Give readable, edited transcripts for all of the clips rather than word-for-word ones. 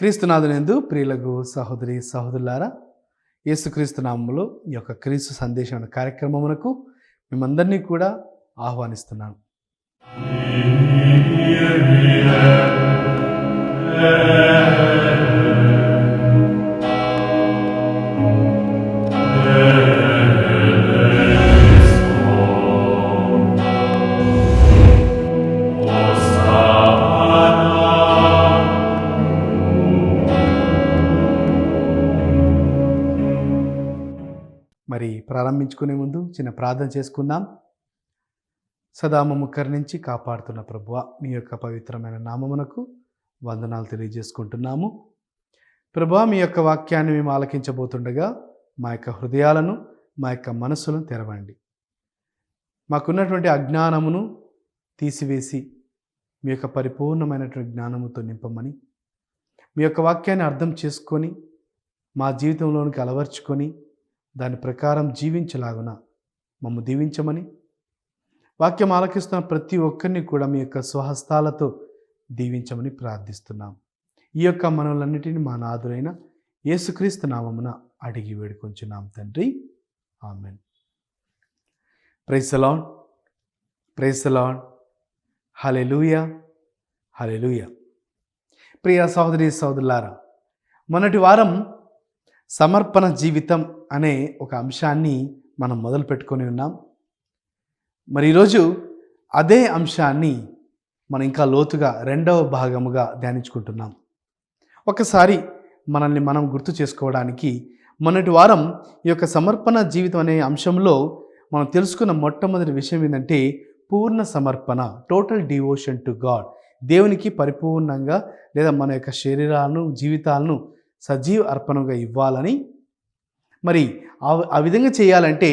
క్రీస్తునాథునందు ప్రియులకు సహోదరి సహోదరులారా, యేసుక్రీస్తు నామములో ఈ యొక్క క్రీస్తు సందేశం అనే కార్యక్రమమునకు మిమ్మందరినీ కూడా ఆహ్వానిస్తున్నాను. మరి ప్రారంభించుకునే ముందు చిన్న ప్రార్థన చేసుకుందాం. సదా మమ్ము కరుణించి కాపాడుతున్న ప్రభువా, మీ యొక్క పవిత్రమైన నామమునకు వందనాలు తెలియజేసుకుంటున్నాము. ప్రభువా, మీ యొక్క వాక్యాన్ని మేము ఆలకించబోతుండగా మా యొక్క హృదయాలను, మా యొక్క మనస్సులను తెరవండి. మాకున్నటువంటి అజ్ఞానమును తీసివేసి మీ యొక్క పరిపూర్ణమైనటువంటి జ్ఞానముతో నింపమని, మీ యొక్క వాక్యాన్ని అర్థం చేసుకొని మా జీవితంలోనికి అలవర్చుకొని దాని ప్రకారం జీవించలాగున మమ్ము దీవించమని, వాక్యం ఆలకిస్తున్న ప్రతి ఒక్కరిని కూడా మీ యొక్క స్వహస్తాలతో దీవించమని ప్రార్థిస్తున్నాం. ఈ యొక్క మనలన్నిటిని మా నాథుడైన యేసుక్రీస్తు నామమున అడిగి వేడుకొంచున్నాం తండ్రి, amen. Praise the Lord, praise the Lord, hallelujah, hallelujah. ప్రియ సహోదరి సహోదరులారా, మొన్నటి వారం సమర్పణ జీవితం అనే ఒక అంశాన్ని మనం మొదలు పెట్టుకొని ఉన్నాం. మరి ఈరోజు అదే అంశాన్ని మనం ఇంకా లోతుగా రెండవ భాగముగా ధ్యానించుకుంటున్నాం. ఒకసారి మనల్ని మనం గుర్తు చేసుకోవడానికి మొన్నటి వారం ఈ యొక్క సమర్పణ జీవితం అనే అంశంలో మనం తెలుసుకున్న మొట్టమొదటి విషయం ఏంటంటే పూర్ణ సమర్పణ, టోటల్ డివోషన్ టు గాడ్. దేవునికి పరిపూర్ణంగా లేదా మన యొక్క శరీరాలను, జీవితాలను సజీవ అర్పణగా ఇవ్వాలని, మరి ఆ విధంగా చేయాలంటే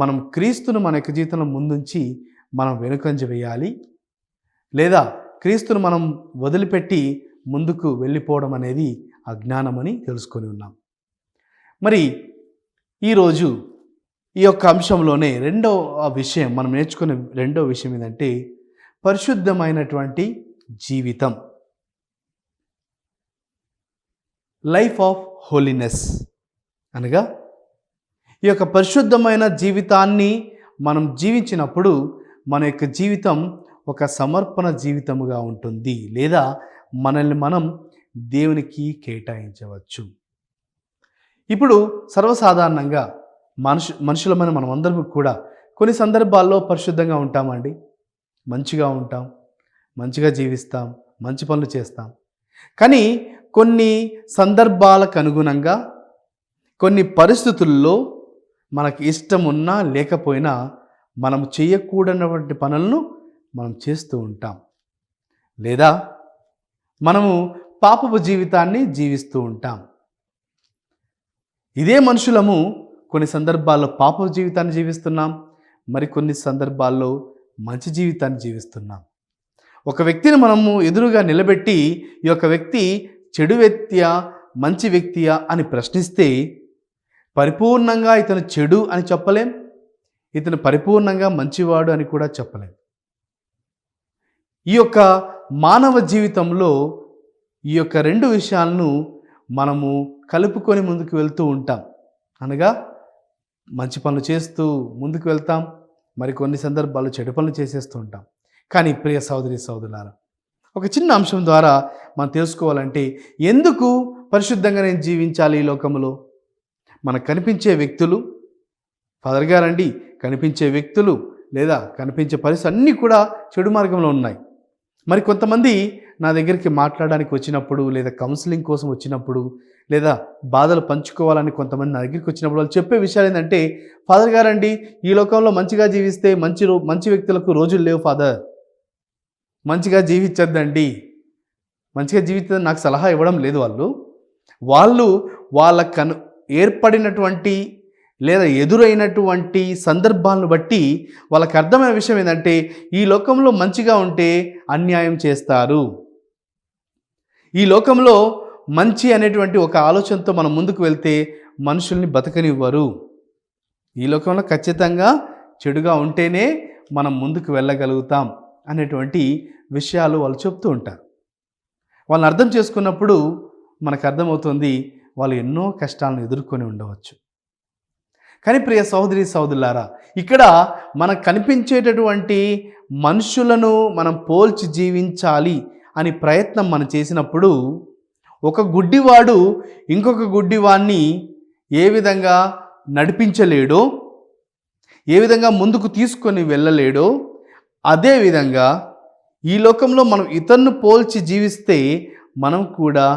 మనం క్రీస్తును మన యొక్క జీవితంలో ముందుంచి మనం వెనుకంజ వేయాలి, లేదా క్రీస్తును మనం వదిలిపెట్టి ముందుకు వెళ్ళిపోవడం అనేది అజ్ఞానమని తెలుసుకొని ఉన్నాం. మరి ఈరోజు ఈ యొక్క అంశంలోనే రెండవ విషయం మనం నేర్చుకునే రెండవ విషయం ఏంటంటే పరిశుద్ధమైనటువంటి జీవితం, లైఫ్ ఆఫ్ హోలీనెస్. అనగా ఈ యొక్క పరిశుద్ధమైన జీవితాన్ని మనం జీవించినప్పుడు మన యొక్క జీవితం ఒక సమర్పణ జీవితముగా ఉంటుంది, లేదా మనల్ని మనం దేవునికి కేటాయించవచ్చు. ఇప్పుడు సర్వసాధారణంగా మనుషులమైన మనం అందరం కూడా కొన్ని సందర్భాల్లో పరిశుద్ధంగా ఉంటామండి, మంచిగా ఉంటాం, మంచిగా జీవిస్తాం, మంచి పనులు చేస్తాం. కానీ కొన్ని సందర్భాలకు అనుగుణంగా, కొన్ని పరిస్థితుల్లో మనకి ఇష్టం ఉన్నా లేకపోయినా మనం చేయకూడనటువంటి పనులను మనం చేస్తూ ఉంటాం, లేదా మనము పాపపు జీవితాన్ని జీవిస్తూ ఉంటాం. ఇదే మనుషులము కొన్ని సందర్భాల్లో పాపపు జీవితాన్ని జీవిస్తున్నాం, మరికొన్ని సందర్భాల్లో మంచి జీవితాన్ని జీవిస్తున్నాం. ఒక వ్యక్తిని మనము ఎదురుగా నిలబెట్టి ఈ యొక్క వ్యక్తి చెడు వ్యక్తియా మంచి వ్యక్తియా అని ప్రశ్నిస్తే పరిపూర్ణంగా ఇతను చెడు అని చెప్పలేం, ఇతను పరిపూర్ణంగా మంచివాడు అని కూడా చెప్పలేం. ఈ యొక్క మానవ జీవితంలో ఈ యొక్క రెండు విషయాలను మనము కలుపుకొని ముందుకు వెళ్తూ ఉంటాం. అనగా మంచి పనులు చేస్తూ ముందుకు వెళ్తాం, మరికొన్ని సందర్భాల్లో చెడు పనులు చేసేస్తూ ఉంటాం. కానీ ప్రియ సహోదరి సహోదరులారా, ఒక చిన్న అంశం ద్వారా మనం తెలుసుకోవాలంటే ఎందుకు పరిశుద్ధంగా నేను జీవించాలి ఈ లోకంలో? మనకు కనిపించే వ్యక్తులు, ఫాదర్ గారండి, కనిపించే వ్యక్తులు లేదా కనిపించే పరిస్థితులు అన్నీ కూడా చెడు మార్గంలో ఉన్నాయి. మరి కొంతమంది నా దగ్గరికి మాట్లాడడానికి వచ్చినప్పుడు, లేదా కౌన్సిలింగ్ కోసం వచ్చినప్పుడు, లేదా బాధలు పంచుకోవాలని కొంతమంది నా దగ్గరికి వచ్చినప్పుడు వాళ్ళు చెప్పే విషయాలు ఏంటంటే, ఫాదర్ గారండి, ఈ లోకంలో మంచిగా జీవిస్తే మంచి వ్యక్తులకు రోజులు లేవు ఫాదర్, మంచిగా జీవించద్దండి, మంచిగా జీవితం నాకు సలహా ఇవ్వడం లేదు. వాళ్ళు వాళ్ళ ఏర్పడినటువంటి లేదా ఎదురైనటువంటి సందర్భాలను బట్టి వాళ్ళకి అర్థమైన విషయం ఏంటంటే ఈ లోకంలో మంచిగా ఉంటే అన్యాయం చేస్తారు, ఈ లోకంలో మంచి అనేటువంటి ఒక ఆలోచనతో మనం ముందుకు వెళ్తే మనుషుల్ని బతకనివ్వరు, ఈ లోకంలో ఖచ్చితంగా చెడుగా ఉంటేనే మనం ముందుకు వెళ్ళగలుగుతాం అనేటువంటి విషయాలు వాళ్ళు చెప్తూ ఉంటారు. వాళ్ళని అర్థం చేసుకున్నప్పుడు మనకు అర్థమవుతుంది వాళ్ళు ఎన్నో కష్టాలను ఎదుర్కొని ఉండవచ్చు. కానీ ప్రియ సహోదరి సహోదరులారా, ఇక్కడ మనకు కనిపించేటటువంటి మనుషులను మనం పోల్చి జీవించాలి అని ప్రయత్నం మనం చేసినప్పుడు ఒక గుడ్డివాడు ఇంకొక గుడ్డివాడిని ఏ విధంగా నడిపించలేడో, ఏ విధంగా ముందుకు తీసుకొని వెళ్ళలేడో, అదేవిధంగా ఈ లోకంలో మనం ఇతరులను పోల్చి జీవిస్తే మనం కూడా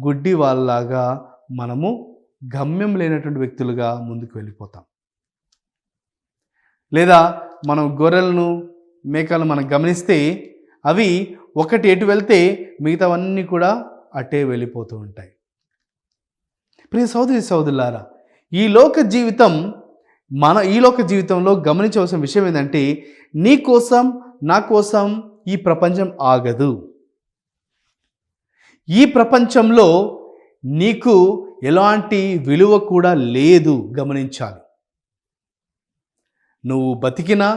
గుడ్డి వాళ్ళలాగా మనము గమ్యం లేనటువంటి వ్యక్తులుగా ముందుకు వెళ్ళిపోతాం. లేదా మనం గొర్రెలను మేకలను మనం గమనిస్తే అవి ఒకటి ఎటు వెళ్తే మిగతావన్నీ కూడా అటే వెళ్ళిపోతూ ఉంటాయి. ప్రియ సహోదరి సహోదరులారా, ఈ లోక జీవితంలో గమనించవలసిన విషయం ఏంటంటే, నీ కోసం నా కోసం ఈ ప్రపంచం ఆగదు. ఈ ప్రపంచంలో నీకు ఎలాంటి విలువ కూడా లేదు. గమనించాలి. నువ్వు బతికినా,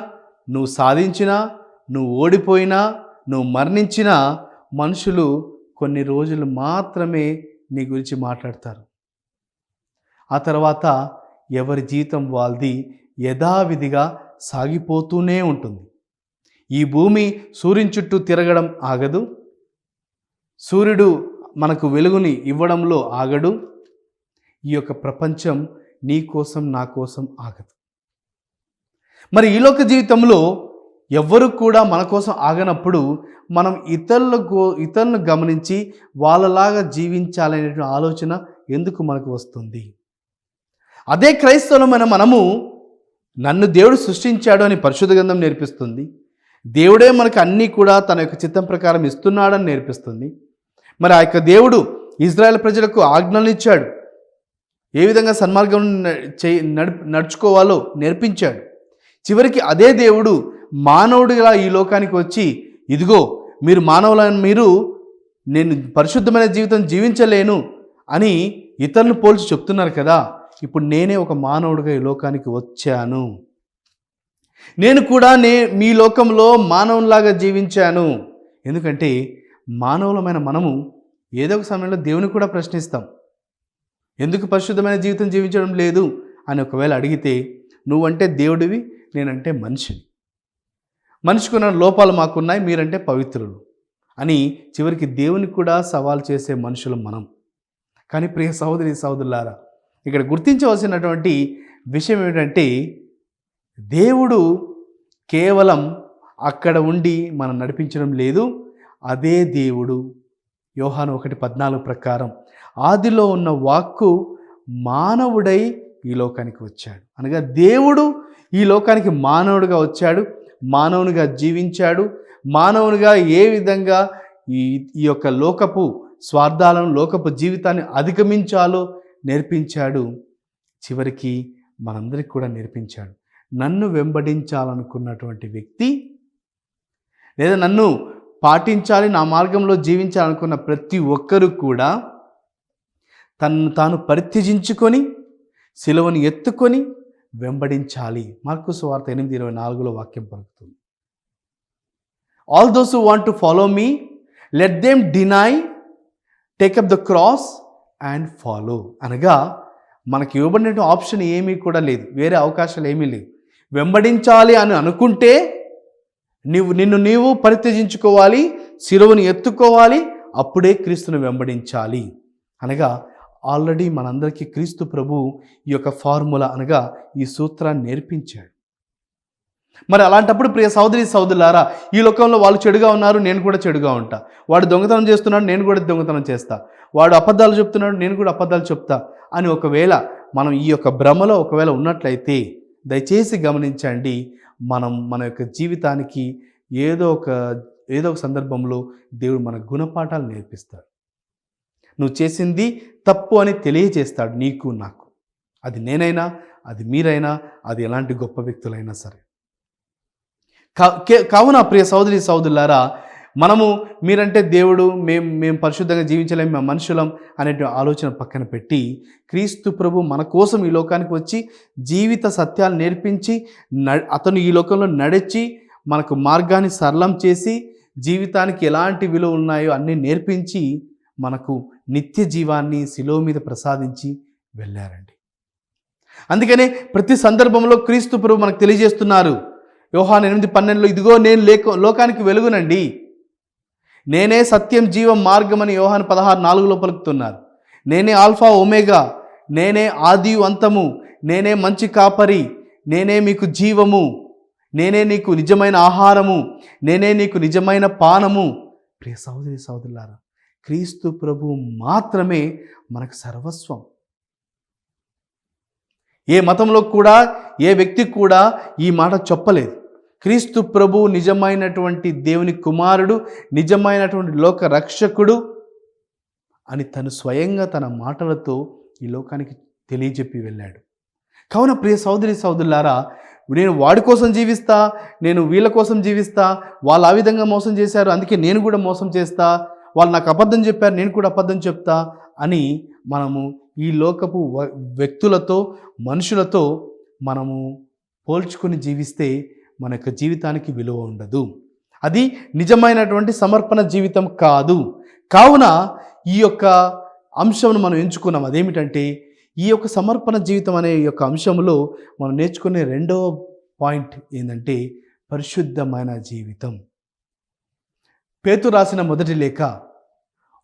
నువ్వు సాధించినా, నువ్వు ఓడిపోయినా, నువ్వు మరణించినా మనుషులు కొన్ని రోజులు మాత్రమే నీ గురించి మాట్లాడతారు. ఆ తర్వాత ఎవరి జీవితం వాళ్ళది యథావిధిగా సాగిపోతూనే ఉంటుంది. ఈ భూమి సూర్యుని చుట్టూ తిరగడం ఆగదు. సూర్యుడు మనకు వెలుగుని ఇవ్వడంలో ఆగడు. ఈ యొక్క ప్రపంచం నీ కోసం నా కోసం ఆగదు. మరి ఈ లోక జీవితంలో ఎవ్వరు కూడా మన కోసం ఆగనప్పుడు మనం ఇతరులను గమనించి వాళ్ళలాగా జీవించాలనే ఆలోచన ఎందుకు మనకు వస్తుంది? అదే క్రైస్తవులమైన మనము నన్ను దేవుడు సృష్టించాడు అని పరిశుద్ధ గ్రంథం నేర్పిస్తుంది. దేవుడే మనకు అన్నీ కూడా తన యొక్క చిత్తం ప్రకారం ఇస్తున్నాడని నేర్పిస్తుంది. మరి ఆ యొక్క దేవుడు ఇజ్రాయెల్ ప్రజలకు ఆజ్ఞలు ఇచ్చాడు. ఏ విధంగా సన్మార్గం నడుచుకోవాలో నేర్పించాడు. చివరికి అదే దేవుడు మానవుడిగా ఈ లోకానికి వచ్చి, ఇదిగో మీరు మానవులను నేను పరిశుద్ధమైన జీవితం జీవించలేను అని ఇతరులను పోల్చి చెప్తున్నారు కదా. ఇప్పుడు నేనే ఒక మానవుడిగా ఈ లోకానికి వచ్చాను. నేను కూడా మీ లోకంలో మానవునిలాగా జీవించాను. ఎందుకంటే మానవులమైన మనము ఏదో ఒక సమయంలో దేవుని కూడా ప్రశ్నిస్తాం. ఎందుకు పరిశుద్ధమైన జీవితం జీవించడం లేదు అని ఒకవేళ అడిగితే, నువ్వంటే దేవుడివి, నేనంటే మనిషిని. మనిషికున్న లోపాలు మాకున్నాయి, మీరంటే పవిత్రులు అని చివరికి దేవునికి కూడా సవాల్ చేసే మనుషులు మనం. కానీ ప్రియ సహోదరి సహోదరులారా, ఇక్కడ గుర్తించవలసినటువంటి విషయం ఏమిటంటే, దేవుడు కేవలం అక్కడ ఉండి మనం నడిపించడం లేదు. అదే దేవుడు యోహాను 1:14 ప్రకారం ఆదిలో ఉన్న వాక్కు మానవుడై ఈ లోకానికి వచ్చాడు. అనగా దేవుడు ఈ లోకానికి మానవుడిగా వచ్చాడు, మానవునిగా జీవించాడు, మానవునిగా ఏ విధంగా ఈ యొక్క లోకపు స్వార్థాలను, లోకపు జీవితాన్ని అధిగమించాలో నేర్పించాడు. చివరికి మనందరికి కూడా నేర్పించాడు. నన్ను వెంబడించాలనుకున్నటువంటి వ్యక్తి, లేదా నన్ను పాటించాలి, నా మార్గంలో జీవించాలనుకున్న ప్రతి ఒక్కరూ కూడా తనను తాను పరిత్యజించుకొని సిలువను ఎత్తుకొని వెంబడించాలి. మార్కు సువార్త 8:24 వాక్యం పలుకుతుంది. All those who want to follow me let them deny, take up the cross and follow. అనగా మనకి ఇవ్వబడిన ఆప్షన్ ఏమీ కూడా లేదు, వేరే అవకాశాలు ఏమీ లేవు. వెంబడించాలి అని అనుకుంటే నిన్ను నీవు పరిత్యజించుకోవాలి, సిలువను ఎత్తుకోవాలి, అప్పుడే క్రీస్తును వెంబడించాలి. అనగా ఆల్రెడీ మనందరికీ క్రీస్తు ప్రభు ఈ యొక్క ఫార్ములా అనగా ఈ సూత్రాన్ని నేర్పించాడు. మరి అలాంటప్పుడు ప్రియ సహోదరి సహోదరులారా, ఈ లోకంలో వాళ్ళు చెడుగా ఉన్నారు, నేను కూడా చెడుగా ఉంటా. వాడు దొంగతనం చేస్తున్నాడు, నేను కూడా దొంగతనం చేస్తా. వాడు అబద్ధాలు చెప్తున్నాడు, నేను కూడా అబద్ధాలు చెప్తా అని ఒకవేళ మనం ఈ యొక్క భ్రమలో ఒకవేళ ఉన్నట్లయితే దయచేసి గమనించండి, మన యొక్క జీవితానికి ఏదో ఒక సందర్భంలో దేవుడు మన గుణపాఠాలు నేర్పిస్తాడు. నువ్వు చేసింది తప్పు అని తెలియజేస్తాడు నీకు నాకు. అది నేనైనా, అది మీరైనా, అది ఎలాంటి గొప్ప వ్యక్తులైనా సరే. కావున ప్రియ సహోదరి సహోదరులారా, మీరంటే దేవుడు, మేము పరిశుద్ధంగా జీవించలేము, మేము మనుషులం అనే ఆలోచన పక్కన పెట్టి, క్రీస్తు ప్రభు మన కోసం ఈ లోకానికి వచ్చి జీవిత సత్యాలు నేర్పించి, అతను ఈ లోకంలో నడిచి మనకు మార్గాన్ని సరళం చేసి, జీవితానికి ఎలాంటి విలువ ఉన్నాయో అన్నీ నేర్పించి మనకు నిత్య జీవాన్ని శిలువ మీద ప్రసాదించి వెళ్ళారండి. అందుకనే ప్రతి సందర్భంలో క్రీస్తు ప్రభు మనకు తెలియజేస్తున్నారు. యోహాను 8:12 ఇదిగో నేను లోకానికి వెలుగునండి, నేనే సత్యం జీవం మార్గం అని యోహాను 16:4 పలుకుతున్నారు. నేనే ఆల్ఫా ఒమేగా, నేనే ఆది అంతము, నేనే మంచి కాపరి, నేనే మీకు జీవము, నేనే నీకు నిజమైన ఆహారము, నేనే నీకు నిజమైన పానము. ప్రియ సహోదరి సహోదరులారా, క్రీస్తు ప్రభు మాత్రమే మనకు సర్వస్వం. ఏ మతంలో కూడా ఏ వ్యక్తి కూడా ఈ మాట చెప్పలేదు. క్రీస్తు ప్రభు నిజమైనటువంటి దేవుని కుమారుడు, నిజమైనటువంటి లోక రక్షకుడు అని తను స్వయంగా తన మాటలతో ఈ లోకానికి తెలియజెప్పి వెళ్ళాడు. కావున ప్రియ సహోదరి సహోదరులారా, నేను వాడి కోసం జీవిస్తా, నేను వీళ్ళ కోసం జీవిస్తా, వాళ్ళు ఆ విధంగా మోసం చేశారు అందుకే నేను కూడా మోసం చేస్తా, వాళ్ళు నాకు అబద్ధం చెప్పారు నేను కూడా అబద్ధం చెప్తా అని మనము ఈ లోకపు వ్యక్తులతో మనుషులతో మనము పోల్చుకొని జీవిస్తే మన యొక్క జీవితానికి విలువ ఉండదు. అది నిజమైనటువంటి సమర్పణ జీవితం కాదు. కావున ఈ యొక్క అంశంను మనం ఎంచుకున్నాం. అదేమిటంటే ఈ యొక్క సమర్పణ జీవితం అనే ఈ యొక్క అంశంలో మనం నేర్చుకునే రెండవ పాయింట్ ఏంటంటే పరిశుద్ధమైన జీవితం. పేతురు రాసిన మొదటి లేఖ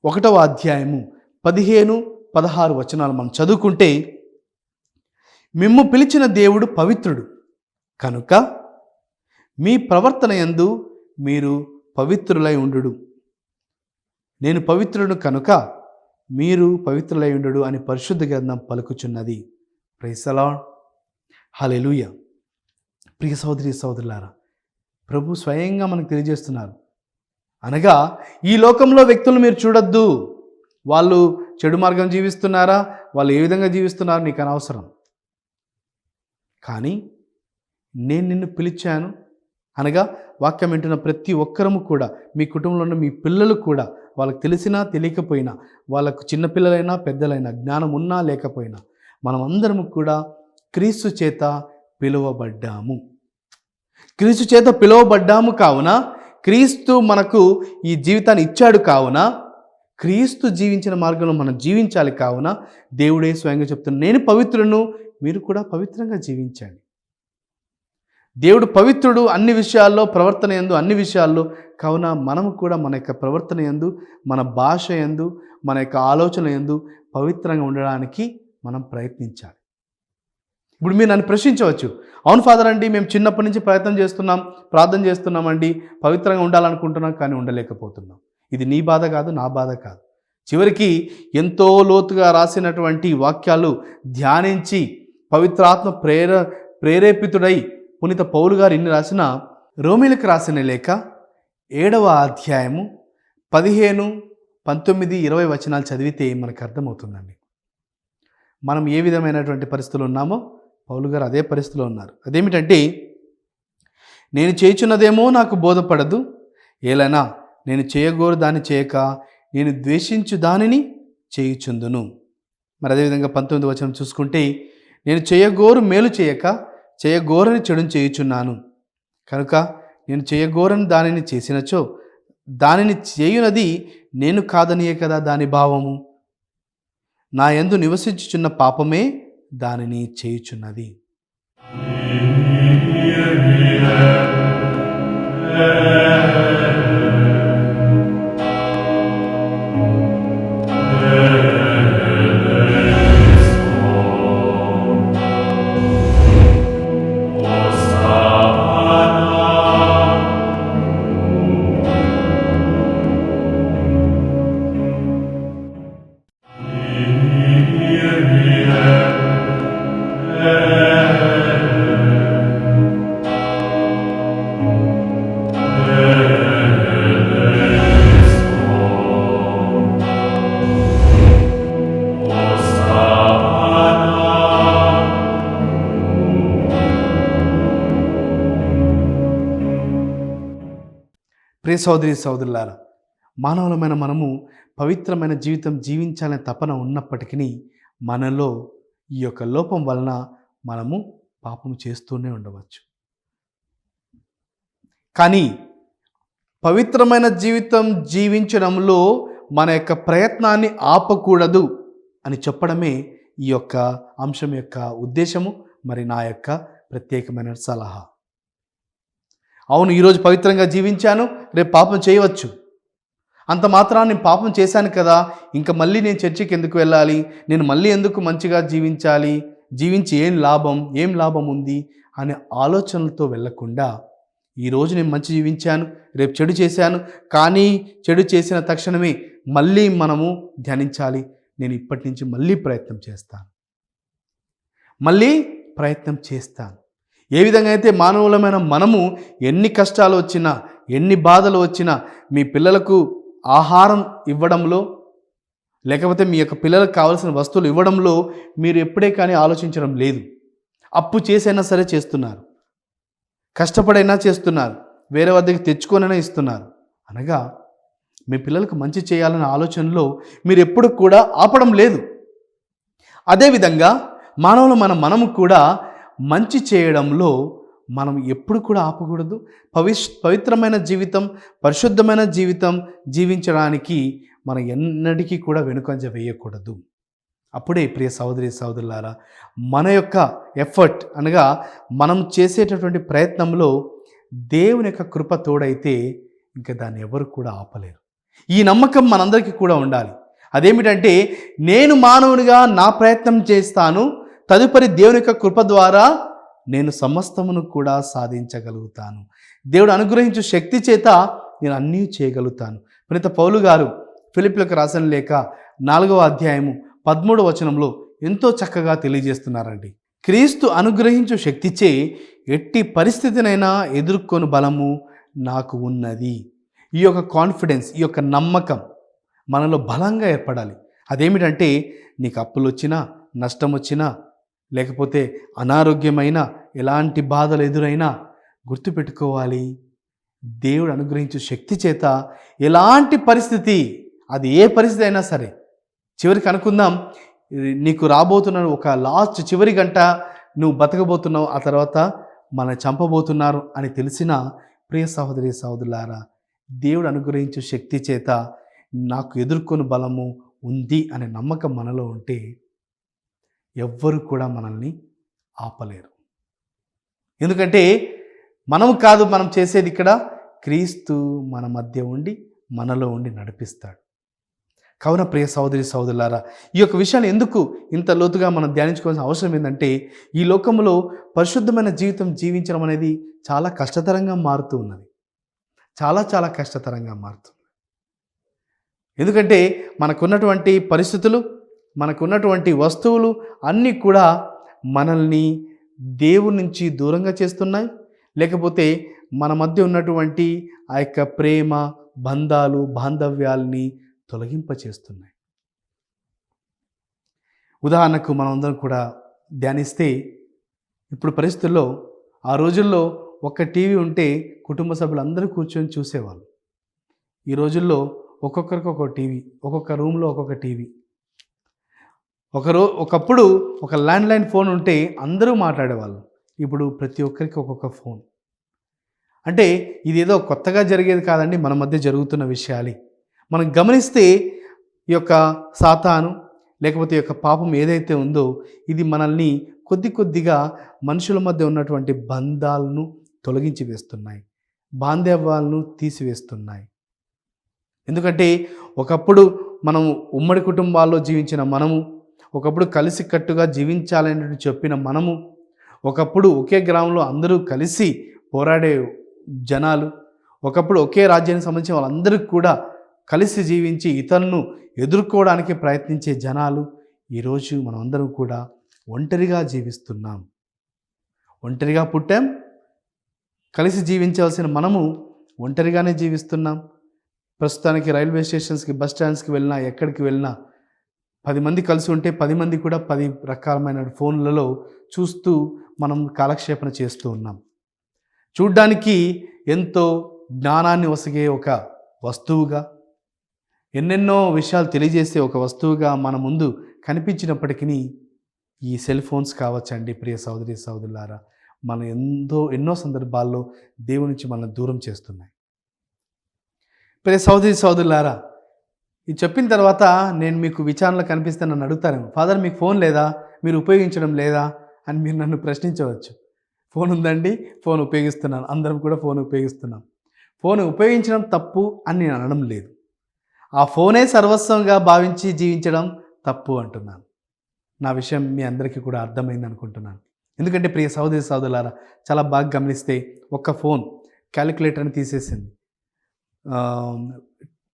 1వ అధ్యాయము 15-16 వచనాలు మనం చదువుకుంటే, మిమ్ము పిలిచిన దేవుడు పవిత్రుడు కనుక మీ ప్రవర్తన యందు మీరు పవిత్రులై ఉండుడు. నేను పవిత్రుడు కనుక మీరు పవిత్రులై ఉండుడు అని పరిశుద్ధ గ్రంథం పలుకుచున్నది. ప్రైజ్ ది లార్డ్, హల్లెలూయా. ప్రియ సహోదరి సహోదరులారా, ప్రభు స్వయంగా మనకు తెలియజేస్తున్నారు. అనగా ఈ లోకంలో వ్యక్తులు మీరు చూడొద్దు, వాళ్ళు చెడు మార్గం జీవిస్తున్నారా, వాళ్ళు ఏ విధంగా జీవిస్తున్నారో నీకు అనవసరం. కానీ నేను నిన్ను పిలిచాను అనగా వాక్యం వింటున్న ప్రతి ఒక్కరము కూడా, మీ కుటుంబంలో ఉన్న మీ పిల్లలు కూడా, వాళ్ళకి తెలిసినా తెలియకపోయినా, వాళ్ళకు చిన్నపిల్లలైనా పెద్దలైనా, జ్ఞానం ఉన్నా లేకపోయినా, మనం అందరము కూడా క్రీస్తు చేత పిలువబడ్డాము. క్రీస్తు చేత పిలువబడ్డాము కావున, క్రీస్తు మనకు ఈ జీవితాన్ని ఇచ్చాడు కావున, క్రీస్తు జీవించిన మార్గంలో మనం జీవించాలి కావున దేవుడే స్వయంగా చెప్తున్నాడు, నేను పవిత్రులను, మీరు కూడా పవిత్రంగా జీవించండి. దేవుడు పవిత్రుడు అన్ని విషయాల్లో, ప్రవర్తన యందు అన్ని విషయాల్లో. కావున మనము కూడా మన యొక్క ప్రవర్తన యందు, మన భాష యందు, మన యొక్క ఆలోచన యందు పవిత్రంగా ఉండడానికి మనం ప్రయత్నించాలి. ఇప్పుడు మీరు నన్ను ప్రశ్నించవచ్చు, అవును ఫాదర్ అండి, మేము చిన్నప్పటి నుంచి ప్రయత్నం చేస్తున్నాం, ప్రార్థన చేస్తున్నామండి, పవిత్రంగా ఉండాలనుకుంటున్నాం కానీ ఉండలేకపోతున్నాం. ఇది నీ బాధ కాదు, నా బాధ కాదు. చివరికి ఎంతో లోతుగా రాసినటువంటి వాక్యాలు ధ్యానించి పవిత్రాత్మ ప్రేరేపితుడై పునీత పౌలు గారు ఇన్ని రాసిన రోమీలకు రాసిన లేఖ 7వ అధ్యాయము 15, 19, 20 వచనాలు చదివితే మనకు అర్థమవుతుందండి మనం ఏ విధమైనటువంటి పరిస్థితులు ఉన్నామో. పౌలు గారు అదే పరిస్థితిలో ఉన్నారు. అదేమిటంటే, నేను చేయుచున్నదేమో నాకు బోధపడదు, ఏలైనా నేను చేయగోరు దాన్ని చేయక నేను ద్వేషించు దానిని చేయుచుందును. మరి అదేవిధంగా 19వ వచనం చూసుకుంటే, నేను చేయగోరు మేలు చేయక చేయగోరని చెడును చేయుచున్నాను కనుక నేను చేయగోరని దానిని చేసినచో దానిని చేయునది నేను కాదనియే కదా దాని భావము. నా యందు నివసించుచున్న పాపమే దానిని చేయుచున్నది. ప్రియ సోదరి సోదరులారా, మానవులమైన మనము పవిత్రమైన జీవితం జీవించాలనే తపన ఉన్నప్పటికీ మనలో ఈ యొక్క లోపం వలన మనము పాపం చేస్తూనే ఉండవచ్చు. కానీ పవిత్రమైన జీవితం జీవించడంలో మన యొక్క ప్రయత్నాన్ని ఆపకూడదు అని చెప్పడమే ఈ యొక్క అంశం యొక్క ఉద్దేశము, మరి నా యొక్క ప్రత్యేకమైన సలహా. అవును, ఈరోజు పవిత్రంగా జీవించాను, రేపు పాపం చేయవచ్చు. అంత మాత్రాన్ని నేను పాపం చేశాను కదా, ఇంకా మళ్ళీ నేను చర్చికి ఎందుకు వెళ్ళాలి, నేను మళ్ళీ ఎందుకు మంచిగా జీవించాలి, జీవించి ఏం లాభం ఉంది అనే ఆలోచనలతో వెళ్ళకుండా, ఈరోజు నేను మంచి జీవించాను, రేపు చెడు చేశాను, కానీ చెడు చేసిన తక్షణమే మళ్ళీ మనము ధ్యానించాలి. నేను ఇప్పటి నుంచి మళ్ళీ ప్రయత్నం చేస్తాను. ఏ విధంగా అయితే మానవులమైన మనము ఎన్ని కష్టాలు వచ్చినా, ఎన్ని బాధలు వచ్చినా, మీ పిల్లలకు ఆహారం ఇవ్వడంలో, లేకపోతే మీ యొక్క పిల్లలకు కావాల్సిన వస్తువులు ఇవ్వడంలో మీరు ఎప్పుడే కానీ ఆలోచించడం లేదు. అప్పు చేసైనా సరే చేస్తున్నారు, కష్టపడైనా చేస్తున్నారు, వేరే వద్దకి తెచ్చుకొనైనా ఇస్తున్నారు. అనగా మీ పిల్లలకు మంచి చేయాలనే ఆలోచనలో మీరు ఎప్పుడు కూడా ఆపడం లేదు. అదేవిధంగా మనము కూడా మంచి చేయడంలో మనం ఎప్పుడు కూడా ఆపకూడదు. పవిత్రమైన జీవితం, పరిశుద్ధమైన జీవితం జీవించడానికి మనం ఎన్నటికీ కూడా వెనుకంజ వేయకూడదు. అప్పుడే ప్రియ సహోదరి సహోదరులారా, మన యొక్క ఎఫర్ట్ అనగా మనం చేసేటటువంటి ప్రయత్నంలో దేవుని యొక్క కృప తోడైతే ఇంకా దాన్ని ఎవరు కూడా ఆపలేరు. ఈ నమ్మకం మనందరికీ కూడా ఉండాలి. అదేమిటంటే, నేను మానవునిగా నా ప్రయత్నం చేస్తాను, తదుపరి దేవుని యొక్క కృప ద్వారా నేను సమస్తమును కూడా సాధించగలుగుతాను. దేవుడు అనుగ్రహించు శక్తి చేత నేను అన్నీ చేయగలుగుతాను. పునీత పౌలు గారు ఫిలిప్పీయులకు రాసిన లేఖ 4వ అధ్యాయము 13వ వచనంలో ఎంతో చక్కగా తెలియజేస్తున్నారండి. క్రీస్తు అనుగ్రహించు శక్తిచే ఎట్టి పరిస్థితినైనా ఎదుర్కొని బలము నాకు ఉన్నది. ఈ యొక్క కాన్ఫిడెన్స్, ఈ యొక్క నమ్మకం మనలో బలంగా ఏర్పడాలి. అదేమిటంటే, నీకు అప్పులు వచ్చినా, నష్టం వచ్చినా, లేకపోతే అనారోగ్యమైన ఎలాంటి బాధలు ఎదురైనా గుర్తుపెట్టుకోవాలి, దేవుడు అనుగ్రహించే శక్తి చేత ఎలాంటి పరిస్థితి, అది ఏ పరిస్థితి అయినా సరే, చివరికి అనుకుందాం, నీకు రాబోతున్న ఒక చివరి గంట నువ్వు బతకబోతున్నావు, ఆ తర్వాత మన చంపబోతున్నారు అని తెలిసిన ప్రియ సహోదరి సహోదరులారా, దేవుడు అనుగ్రహించే శక్తి చేత నాకు ఎదుర్కొని బలము ఉంది అనే నమ్మకం మనలో ఉంటే ఎవ్వరు కూడా మనల్ని ఆపలేరు. ఎందుకంటే మనం చేసేది ఇక్కడ క్రీస్తు మన మధ్య ఉండి మనలో ఉండి నడిపిస్తాడు. కావున ప్రియ సహోదరి సహోదరులారా, ఈ యొక్క విషయాన్ని ఎందుకు ఇంత లోతుగా మనం ధ్యానించుకోవాల్సిన అవసరం ఏంటంటే, ఈ లోకంలో పరిశుద్ధమైన జీవితం జీవించడం అనేది చాలా కష్టతరంగా మారుతూ ఉన్నది. చాలా కష్టతరంగా మారుతుంది. ఎందుకంటే మనకున్నటువంటి పరిస్థితులు, మనకున్నటువంటి వస్తువులు అన్నీ కూడా మనల్ని దేవుని నుంచి దూరంగా చేస్తున్నాయి, లేకపోతే మన మధ్య ఉన్నటువంటి ఆ యొక్క ప్రేమ, బంధాలు, బాంధవ్యాల్ని తొలగింపచేస్తున్నాయి. ఉదాహరణకు మనమందరం కూడా ధ్యానిస్తే, ఇప్పుడు పరిస్థితుల్లో, ఆ రోజుల్లో ఒక టీవీ ఉంటే కుటుంబ సభ్యులందరూ కూర్చొని చూసేవాళ్ళు. ఈ రోజుల్లో ఒక్కొక్కరికి ఒక్కొక్క టీవీ, ఒక్కొక్క రూమ్లో ఒక్కొక్క టీవీ. ఒకప్పుడు ఒక ల్యాండ్లైన్ ఫోన్ ఉంటే అందరూ మాట్లాడేవాళ్ళు. ఇప్పుడు ప్రతి ఒక్కరికి ఒక్కొక్క ఫోన్. అంటే ఇదేదో కొత్తగా జరిగేది కాదండి, మన మధ్య జరుగుతున్న విషయాలే. మనం గమనిస్తే ఈ యొక్క సాతాను, లేకపోతే ఈ యొక్క పాపం ఏదైతే ఉందో, ఇది మనల్ని కొద్దిగా మనుషుల మధ్య ఉన్నటువంటి బంధాలను తొలగించి వేస్తున్నాయి, బాంధవ్యాలను తీసివేస్తున్నాయి. ఎందుకంటే ఒకప్పుడు మనం ఉమ్మడి కుటుంబాల్లో జీవించిన మనము, ఒకప్పుడు కలిసికట్టుగా జీవించాలని చెప్పిన మనము, ఒకప్పుడు ఒకే గ్రామంలో అందరూ కలిసి పోరాడే జనాలు, ఒకప్పుడు ఒకే రాజ్యానికి సంబంధించిన వాళ్ళందరికీ కూడా కలిసి జీవించి ఇతరులను ఎదుర్కోవడానికి ప్రయత్నించే జనాలు, ఈరోజు మనమందరం కూడా ఒంటరిగా జీవిస్తున్నాం. ఒంటరిగా పుట్టాం, కలిసి జీవించాల్సిన మనము ఒంటరిగానే జీవిస్తున్నాం. ప్రస్తుతానికి రైల్వే స్టేషన్స్కి, బస్ స్టాండ్స్కి వెళ్ళినా, ఎక్కడికి వెళ్ళినా 10 మంది కలిసి ఉంటే 10 మంది కూడా 10 రకాలమైన ఫోన్లలో చూస్తూ మనం కాలక్షేపణ చేస్తూ ఉన్నాం. చూడ్డానికి ఎంతో జ్ఞానాన్ని ఒసగే ఒక వస్తువుగా, ఎన్నెన్నో విషయాలు తెలియజేసే ఒక వస్తువుగా మన ముందు కనిపించినప్పటికీ, ఈ సెల్ ఫోన్స్ కావచ్చండి ప్రియ సహోదరి సహోదరులారా, మనం ఎన్నో సందర్భాల్లో దేవుని నుంచి మనల్ని దూరం చేస్తున్నాయి. ప్రియ సహోదరి సహోదరులారా, ఇది చెప్పిన తర్వాత నేను మీకు విచారణలో కనిపిస్తే నన్ను అడుగుతారేమో, ఫాదర్ మీకు ఫోన్ లేదా, మీరు ఉపయోగించడం లేదా అని మీరు నన్ను ప్రశ్నించవచ్చు. ఫోన్ ఉందండి, ఫోన్ ఉపయోగిస్తున్నాను, అందరం కూడా ఫోన్ ఉపయోగిస్తున్నాం. ఫోన్ ఉపయోగించడం తప్పు అని నేను అనడం లేదు. ఆ ఫోనే సర్వస్వంగా భావించి జీవించడం తప్పు అంటున్నాను. నా విషయం మీ అందరికీ కూడా అర్థమైంది అనుకుంటున్నాను. ఎందుకంటే ప్రియ సహోదరి సహోదరులారా, చాలా బాగా గమనిస్తే ఒక్క ఫోన్ క్యాలిక్యులేటర్ని తీసేసింది,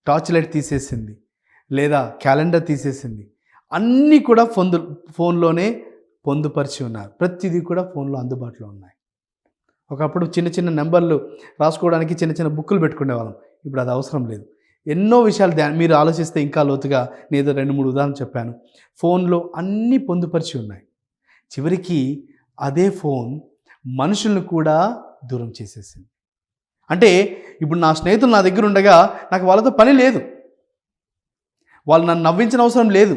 టార్చ్ లైట్ తీసేసింది, లేదా క్యాలెండర్ తీసేసింది. అన్నీ కూడా ఫోన్లోనే పొందుపరిచి ఉన్నారు. ప్రతిదీ కూడా ఫోన్లో అందుబాటులో ఉన్నాయి. ఒకప్పుడు చిన్న చిన్న నెంబర్లు రాసుకోవడానికి చిన్న చిన్న బుక్కులు పెట్టుకునేవాళ్ళం. ఇప్పుడు అది అవసరం లేదు. ఎన్నో విషయాలు మీరు ఆలోచిస్తే ఇంకా లోతుగా నేను 2-3 ఉదాహరణలు చెప్పాను. ఫోన్లో అన్నీ పొందుపరిచి ఉన్నాయి. చివరికి అదే ఫోన్ మనుషులను కూడా దూరం చేసేసింది. అంటే ఇప్పుడు నా స్నేహితులు నా దగ్గర ఉండగా నాకు వాళ్ళతో పని లేదు. వాళ్ళు నన్ను నవ్వించిన అవసరం లేదు.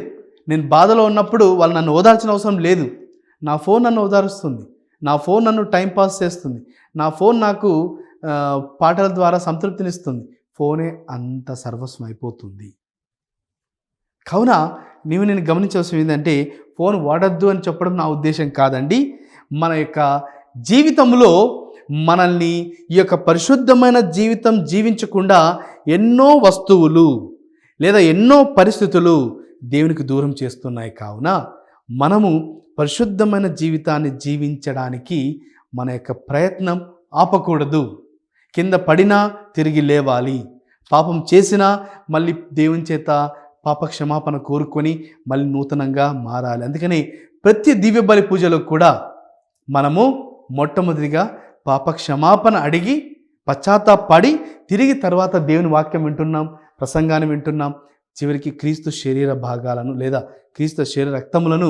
నేను బాధలో ఉన్నప్పుడు వాళ్ళు నన్ను ఓదార్చిన అవసరం లేదు. నా ఫోన్ నన్ను ఓదారుస్తుంది. నా ఫోన్ నన్ను టైంపాస్ చేస్తుంది. నా ఫోన్ నాకు పాటల ద్వారా సంతృప్తినిస్తుంది. ఫోనే అంత సర్వస్వం అయిపోతుంది. కావున నేను గమనించవలసింది ఏంటంటే, ఫోన్ వాడద్దు అని చెప్పడం నా ఉద్దేశం కాదండి. మన యొక్క జీవితంలో మనల్ని ఈ యొక్క పరిశుద్ధమైన జీవితం జీవించకుండా ఎన్నో వస్తువులు లేదా ఎన్నో పరిస్థితులు దేవునికి దూరం చేస్తున్నాయి. కావున మనము పరిశుద్ధమైన జీవితాన్ని జీవించడానికి మన యొక్క ప్రయత్నం ఆపకూడదు. కింద పడినా తిరిగి లేవాలి. పాపం చేసినా మళ్ళీ దేవుని చేత పాప క్షమాపణ కోరుకొని మళ్ళీ నూతనంగా మారాలి. అందుకని ప్రతి దివ్య బలి పూజలో కూడా మనము మొట్టమొదటిగా పాప క్షమాపణ అడిగి పశ్చాత్తాపడి తిరిగి తర్వాత దేవుని వాక్యం వింటున్నాం, ప్రసంగాన్ని వింటున్నాం. చివరికి క్రీస్తు శరీర భాగాలను లేదా క్రీస్తు శరీర రక్తములను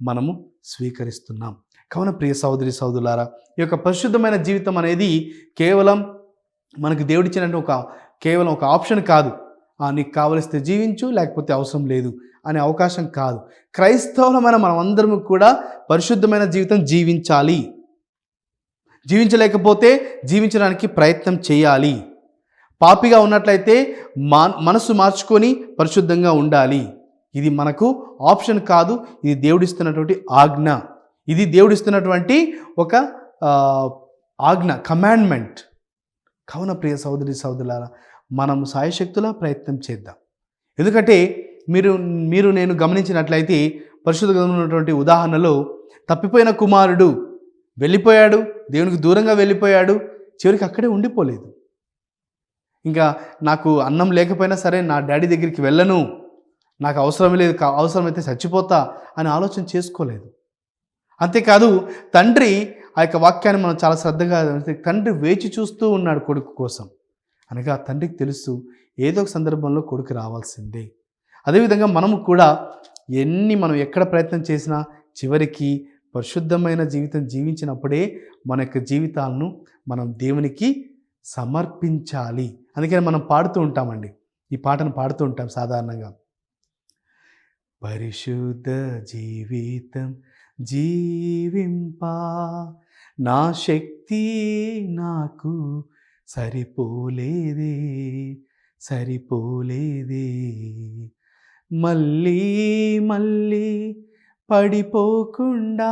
మనము స్వీకరిస్తున్నాం. కావున ప్రియ సహోదరి సహోదరులారా, ఈ యొక్క పరిశుద్ధమైన జీవితం అనేది కేవలం మనకు దేవుడిచ్చినట్టు కేవలం ఒక ఆప్షన్ కాదు. నీకు కావలిస్తే జీవించు, లేకపోతే అవసరం లేదు అనే అవకాశం కాదు. క్రైస్తవులమైన మనం అందరం కూడా పరిశుద్ధమైన జీవితం జీవించాలి. జీవించలేకపోతే జీవించడానికి ప్రయత్నం చేయాలి. పాపిగా ఉన్నట్లయితే మనసు మార్చుకొని పరిశుద్ధంగా ఉండాలి. ఇది మనకు ఆప్షన్ కాదు, ఇది దేవుడిస్తున్నటువంటి ఆజ్ఞ. ఇది దేవుడిస్తున్నటువంటి ఒక ఆజ్ఞ, కమాండ్మెంట్. కావున ప్రియ సహోదరి సహోదరులారా, మనం సాయశక్తులా ప్రయత్నం చేద్దాం. ఎందుకంటే మీరు నేను గమనించినట్లయితే పరిశుద్ధ గ్రంథంలో ఉన్నటువంటి ఉదాహరణలో తప్పిపోయిన కుమారుడు వెళ్ళిపోయాడు, దేవునికి దూరంగా వెళ్ళిపోయాడు, చివరికి అక్కడే ఉండిపోలేదు. ఇంకా నాకు అన్నం లేకపోయినా సరే నా డాడీ దగ్గరికి వెళ్ళను, నాకు అవసరం లేదు, అవసరమైతే చచ్చిపోతా అని ఆలోచన చేసుకోలేదు. అంతేకాదు తండ్రి ఆ యొక్క వాక్యాన్ని మనం చాలా శ్రద్ధగా, తండ్రి వేచి చూస్తూ ఉన్నాడు కొడుకు కోసం. అనగా తండ్రికి తెలుసు ఏదో ఒక సందర్భంలో కొడుకు రావాల్సిందే. అదేవిధంగా మనము కూడా మనం ఎక్కడ ప్రయత్నం చేసినా చివరికి పరిశుద్ధమైన జీవితం జీవించినప్పుడే మన యొక్క జీవితాలను మనం దేవునికి సమర్పించాలి. అందుకని మనం పాడుతూ ఉంటామండి, ఈ పాటను పాడుతూ ఉంటాం సాధారణంగా. పరిశుద్ధ జీవితం జీవింపా నా శక్తి నాకు సరిపోలేదే, మళ్ళీ మళ్ళీ పడిపోకుండా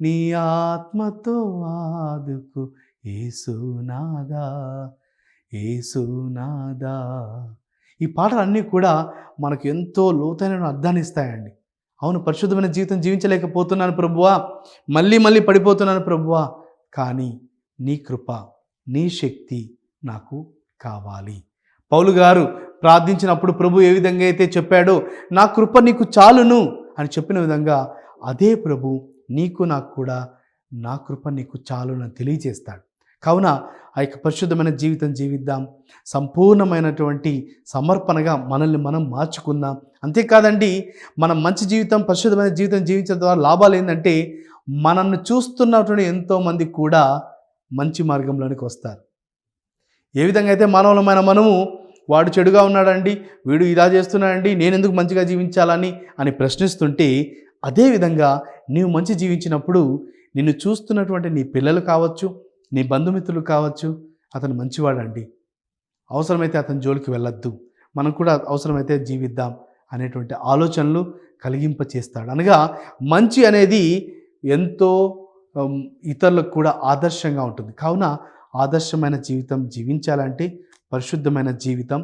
నీ ఆత్మతో ఆదుకు యేసునాదా, యేసునాదా. ఈ పాటలన్నీ కూడా మనకు ఎంతో లోతైన అర్థాన్ని ఇస్తాయండి. అవును, పరిశుద్ధమైన జీవితం జీవించలేకపోతున్నాను ప్రభువా, మళ్ళీ పడిపోతున్నాను ప్రభువా, కానీ నీ కృప, నీ శక్తి నాకు కావాలి. పౌలు గారు ప్రార్థించినప్పుడు ప్రభు ఏ విధంగా అయితే చెప్పాడో, నా కృప నీకు చాలును అని చెప్పిన విధంగా అదే ప్రభు నీకు నాకు కూడా నా కృప నీకు చాలును అని తెలియజేస్తాడు. కావున ఆ యొక్క పరిశుద్ధమైన జీవితం జీవిద్దాం, సంపూర్ణమైనటువంటి సమర్పణగా మనల్ని మనం మార్చుకుందాం. అంతేకాదండి, మనం మంచి జీవితం, పరిశుద్ధమైన జీవితం జీవించడం ద్వారా లాభాలు ఏంటంటే, మనల్ని చూస్తున్నటువంటి ఎంతోమంది కూడా మంచి మార్గంలోనికి వస్తారు. ఏ విధంగా అయితే మానవులమైన మనము వాడు చెడుగా ఉన్నాడండి, వీడు ఇలా చేస్తున్నాడండి, నేను ఎందుకు మంచిగా జీవించాలని అని ప్రశ్నిస్తుంటే, అదేవిధంగా నీవు మంచి జీవించినప్పుడు నిన్ను చూస్తున్నటువంటి నీ పిల్లలు కావచ్చు, నీ బంధుమిత్రులు కావచ్చు, అతను మంచివాడండి, అవసరమైతే అతని జోలికి వెళ్ళొద్దు, మనం కూడా అవసరమైతే జీవిద్దాం అనేటువంటి ఆలోచనలు కలిగింపచేస్తాడు. అనగా మంచి అనేది ఎంతో ఇతరులకు కూడా ఆదర్శంగా ఉంటుంది. కావున ఆదర్శమైన జీవితం జీవించాలంటే పరిశుద్ధమైన జీవితం,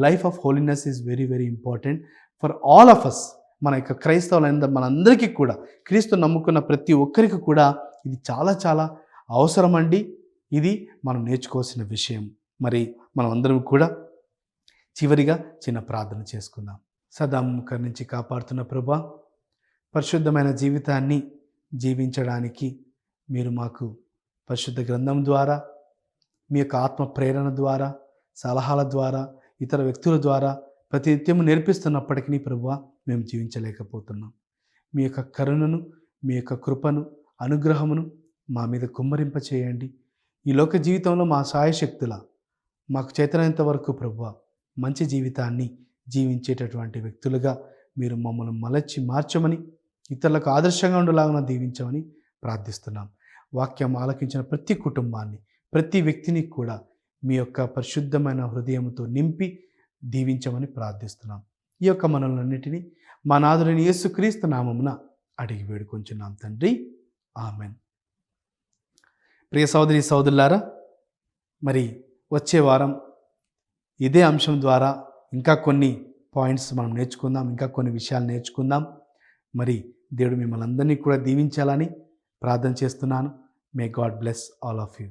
life of holiness is very very important for all of us. మన యొక్క క్రైస్తవులైన మనందరికీ కూడా, క్రీస్తు నమ్ముకున్న ప్రతి ఒక్కరికి కూడా ఇది చాలా చాలా అవసరం అండి. ఇది మనం నేర్చుకోవాల్సిన విషయం. మరి మనం అందరం కూడా చివరిగా చిన్న ప్రార్థన చేసుకుందాం. సదాము ముఖర్ నుంచి కాపాడుతున్న ప్రభువా, పరిశుద్ధమైన జీవితాన్ని జీవించడానికి మీరు మాకు పరిశుద్ధ గ్రంథం ద్వారా, మీ యొక్క ఆత్మ ప్రేరణ ద్వారా, సలహాల ద్వారా, ఇతర వ్యక్తుల ద్వారా ప్రతినిత్యము నేర్పిస్తున్నప్పటికీ ప్రభువా మేము జీవించలేకపోతున్నాం. మీ యొక్క కరుణను, మీ యొక్క కృపను, అనుగ్రహమును మా మీద కుమ్మరింప చేయండి. ఈ లోక జీవితంలో మా సాయశక్తుల మాకు చేతనంత వరకు ప్రభువా మంచి జీవితాన్ని జీవించేటటువంటి వ్యక్తులుగా మీరు మమ్మల్ని మలచి మార్చమని, ఇతరులకు ఆదర్శంగా ఉండేలాగా దీవించమని ప్రార్థిస్తున్నాం. వాక్యం ఆలకించిన ప్రతి కుటుంబాన్ని, ప్రతి వ్యక్తిని కూడా మీ యొక్క పరిశుద్ధమైన హృదయంతో నింపి దీవించమని ప్రార్థిస్తున్నాం. ఈ యొక్క మనలన్నిటినీ మా నాథుడైన యేసుక్రీస్తు నామమున అడిగి వేడుకొంచున్నాం తండ్రి, ఆమెన్. ప్రియ సోదరి సోదరులారా, మరి వచ్చే వారం ఇదే అంశం ద్వారా ఇంకా కొన్ని పాయింట్స్ మనం నేర్చుకుందాం, ఇంకా కొన్ని విషయాలు నేర్చుకుందాం. మరి దేవుడు మిమ్మల్ని అందరినీ కూడా దీవించాలని ప్రార్థన చేస్తున్నాను. May God bless all of you.